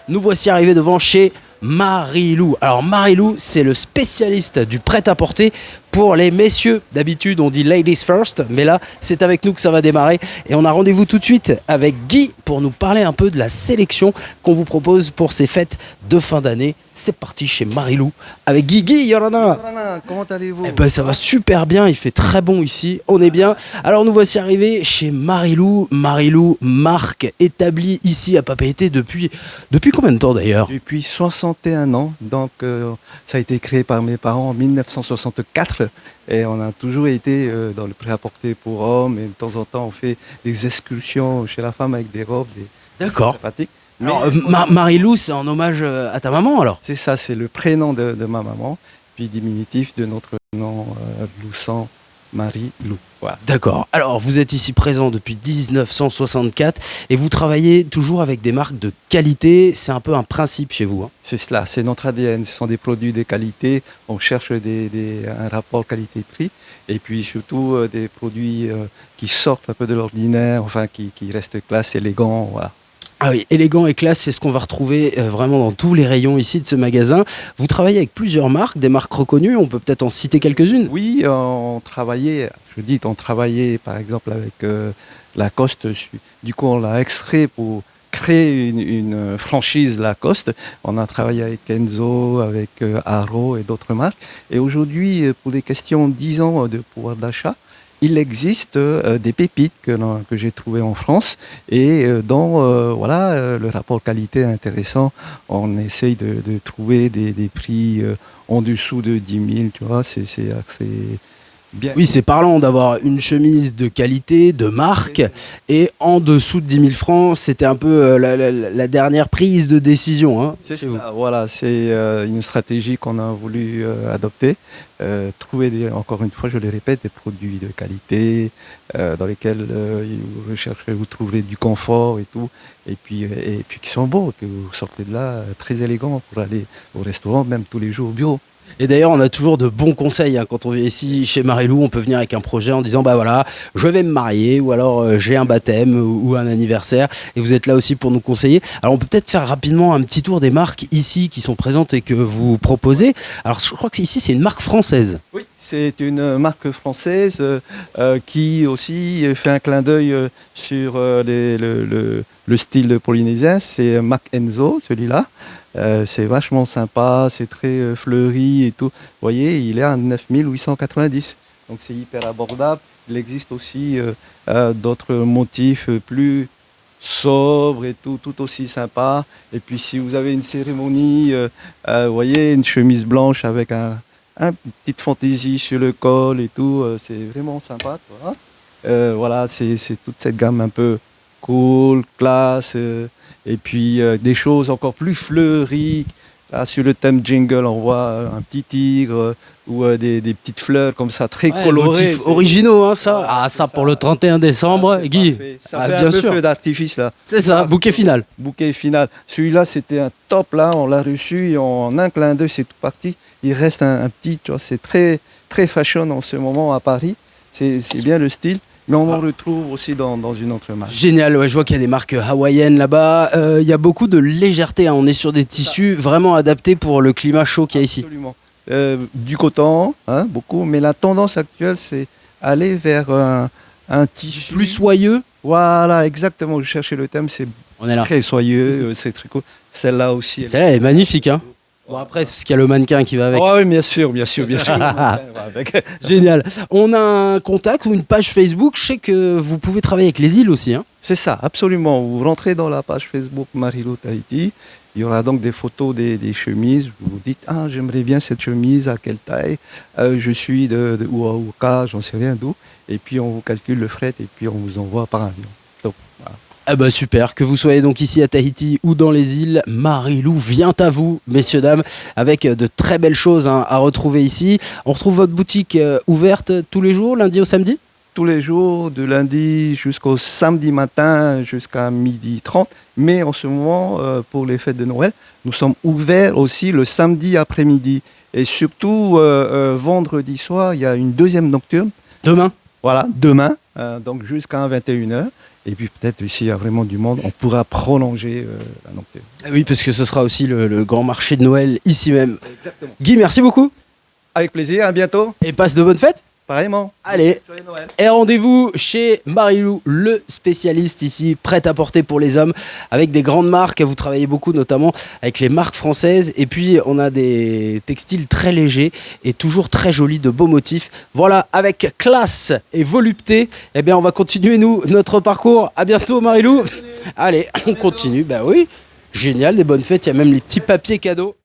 Nous voici arrivés devant chez Marilou. Alors Marilou, c'est le spécialiste du prêt-à-porter pour les messieurs. D'habitude, on dit ladies first, mais là, c'est avec nous que ça va démarrer. Et on a rendez-vous tout de suite avec Guy pour nous parler un peu de la sélection qu'on vous propose pour ces fêtes de fin d'année. C'est parti chez Marilou avec Guy. Yorana. Comment allez-vous? Eh ben, ça va super bien, il fait très bon ici, on est bien. Alors nous voici arrivés chez Marilou. Marilou, marque établie ici à Papeete depuis combien de temps d'ailleurs? Depuis 61 ans, donc ça a été créé par mes parents en 1964 et on a toujours été dans le prêt-à-porter pour hommes et de temps en temps on fait des excursions chez la femme avec des robes, D'accord. sympathiques. Alors, Marilou, c'est en hommage à ta maman alors? C'est ça, c'est le prénom de ma maman, puis diminutif de notre nom Loussant Marie-Lou. Voilà. D'accord. Alors, vous êtes ici présent depuis 1964 et vous travaillez toujours avec des marques de qualité. C'est un peu un principe chez vous, hein. C'est cela, c'est notre ADN. Ce sont des produits de qualité. On cherche un rapport qualité-prix et puis surtout des produits qui sortent un peu de l'ordinaire, enfin qui restent classe, élégants. Voilà. Ah oui, élégant et classe, c'est ce qu'on va retrouver vraiment dans tous les rayons ici de ce magasin. Vous travaillez avec plusieurs marques, des marques reconnues, on peut peut-être en citer quelques-unes. Oui, on travaillait par exemple avec Lacoste. Du coup, on l'a extrait pour créer une franchise Lacoste. On a travaillé avec Kenzo, avec Haro et d'autres marques. Et aujourd'hui, pour des questions, disons, de pouvoir d'achat, il existe des pépites que j'ai trouvées en France et dont le rapport qualité est intéressant. On essaye de trouver des prix en dessous de 10 000, tu vois, c'est assez bien. Oui, c'est parlant d'avoir une chemise de qualité, de marque, et en dessous de 10 000 francs, c'était un peu la dernière prise de décision, hein, C'est chez vous. ça, voilà, c'est une stratégie qu'on a voulu adopter. Trouver, encore une fois, je le répète, des produits de qualité dans lesquels vous trouverez du confort et tout, et puis qui sont beaux, que vous sortez de là très élégant pour aller au restaurant, même tous les jours au bureau. Et d'ailleurs, on a toujours de bons conseils, hein. Quand on vient ici chez Marilou, on peut venir avec un projet en disant, bah voilà, je vais me marier, ou alors j'ai un baptême ou un anniversaire, et vous êtes là aussi pour nous conseiller. Alors on peut peut-être faire rapidement un petit tour des marques ici qui sont présentes et que vous proposez. Alors je crois que ici, c'est une marque française. Oui, c'est une marque française qui aussi fait un clin d'œil sur le style polynésien. C'est Mac Enzo, celui-là. C'est vachement sympa, c'est très fleuri et tout. Vous voyez, il est à 9 890. Donc c'est hyper abordable. Il existe aussi d'autres motifs plus sobres et tout aussi sympa. Et puis si vous avez une cérémonie, vous voyez, une chemise blanche avec un petite fantaisie sur le col et tout, c'est vraiment sympa. Voilà, c'est toute cette gamme un peu cool, classe, et puis des choses encore plus fleuries. Là, sur le thème jingle, on voit un petit tigre ou des petites fleurs comme ça, très colorées. Motifs originaux, hein, ça. Ah, ça pour le 31 décembre, Guy. Parfait. Ça Ah, fait bien un peu sûr. feu d'artifice là. C'est ça, bouquet final. Bouquet final. Celui-là, c'était un top là, on l'a reçu et en un clin d'œil, c'est tout parti. Il reste un petit, tu vois, c'est très, très fashion en ce moment à Paris. C'est bien le style, mais on en retrouve aussi dans une autre marque. Génial, ouais, je vois qu'il y a des marques hawaïennes là-bas. Il y a beaucoup de légèreté, hein. On est sur des tissus vraiment adaptés pour le climat chaud qu'il y a ici. Absolument. Du coton, hein, beaucoup, mais la tendance actuelle, c'est aller vers un tissu. Plus soyeux. Voilà, exactement, je cherchais le thème, c'est On est là. très soyeux, c'est très cool. Celle-là aussi. Celle-là, elle est magnifique, hein. Bon, après, c'est parce qu'il y a le mannequin qui va avec. Oui, bien sûr. Génial. On a un contact ou une page Facebook. Je sais que vous pouvez travailler avec les îles aussi, hein. C'est ça, absolument. Vous rentrez dans la page Facebook Marilou Tahiti. Il y aura donc des photos des chemises. Vous vous dites, ah, j'aimerais bien cette chemise, à quelle taille? Je suis de Ouaouka, j'en sais rien d'où. Et puis, on vous calcule le fret et puis on vous envoie par avion. Donc, voilà. Ah bah super, que vous soyez donc ici à Tahiti ou dans les îles, Marilou vient à vous, messieurs, dames, avec de très belles choses, hein, à retrouver ici. On retrouve votre boutique ouverte tous les jours, lundi au samedi? Tous les jours, de lundi jusqu'au samedi matin, jusqu'à 12h30. Mais en ce moment, pour les fêtes de Noël, nous sommes ouverts aussi le samedi après-midi. Et surtout, vendredi soir, il y a une deuxième nocturne. Demain? Voilà, demain, donc jusqu'à 21h. Et puis peut-être s'il y a vraiment du monde, on pourra prolonger la nocturne. Ah oui, parce que ce sera aussi le grand marché de Noël ici même. Exactement. Guy, merci beaucoup. Avec plaisir, à bientôt. Et passe de bonnes fêtes. Pareillement. Allez. Joyeux Noël. Et rendez-vous chez Marilou, le spécialiste ici, prêt à porter pour les hommes, avec des grandes marques. Vous travaillez beaucoup, notamment avec les marques françaises. Et puis, on a des textiles très légers et toujours très jolis, de beaux motifs. Voilà, avec classe et volupté, eh bien, on va continuer, nous, notre parcours. À bientôt, Marilou. Allez, on continue. Bah oui, génial, des bonnes fêtes. Il y a même les petits papiers cadeaux.